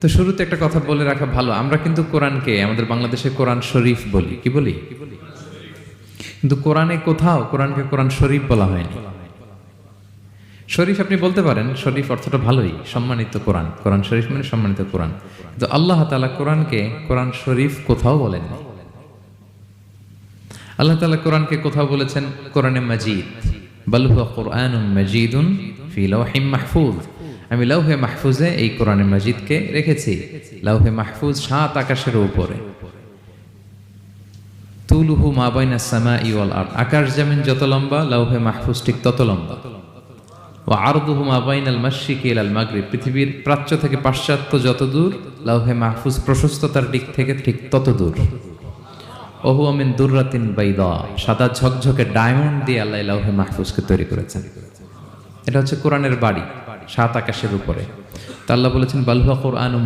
তো শুরুতে একটা কথা বলে রাখা ভালো, আমরা কিন্তু কোরআনকে আমাদের বাংলাদেশে কোরআন শরীফ বলি। কি বলি? কিন্তু কোরআনে কোথাও কোরআনকে কোরআন শরীফ বলা হয়নি। শরীফ আপনি বলতে পারেন, শরীফ অর্থটা ভালোই, সম্মানিত কোরআন। কোরআন শরীফ মানে সম্মানিত কোরআন। কিন্তু আল্লাহ তাআলা কোরআনকে কোরআন শরীফ কোথাও বলেননি। আল্লাহ তাআলা কোরআনকে কোথাও বলেছেন কোরআনে মাজিদ, বাল হুয়া কুরআনুম মাজিদুন ফি লাওহিম মাহফুজ। আমি লাউহে মাহফুজে এই কোরআনে মাজিদকে রেখেছি। লাউহে মাহফুজ 7 আকাশের উপরে। তুলুহু মা বাইনাস সামাই ওয়াল আরদ, আকাশ জমিন যত লম্বা লাউহে মাহফুজ ঠিক তত লম্বা। ওয়া আরদুহু মা বাইনাল মাশরিকি ইলাল মাগরিব, পৃথিবীর প্রাচ্য থেকে পাশ্চাত্য যত দূর লাউহে মাহফুজ প্রশস্ততার দিক থেকে ঠিক তত দূর। ওহু মিন দুররাতিন বাইদা, সাদা ঝকঝকে ডায়মন্ড দিয়ে আল্লাহ লাউহে মাহফুজকে তৈরি করেছেন। এটা হচ্ছে কোরআনের বাড়ি 7 আকাশের উপরে। তা আল্লাহ বলেছেন বাল হুয়া কুরআনুম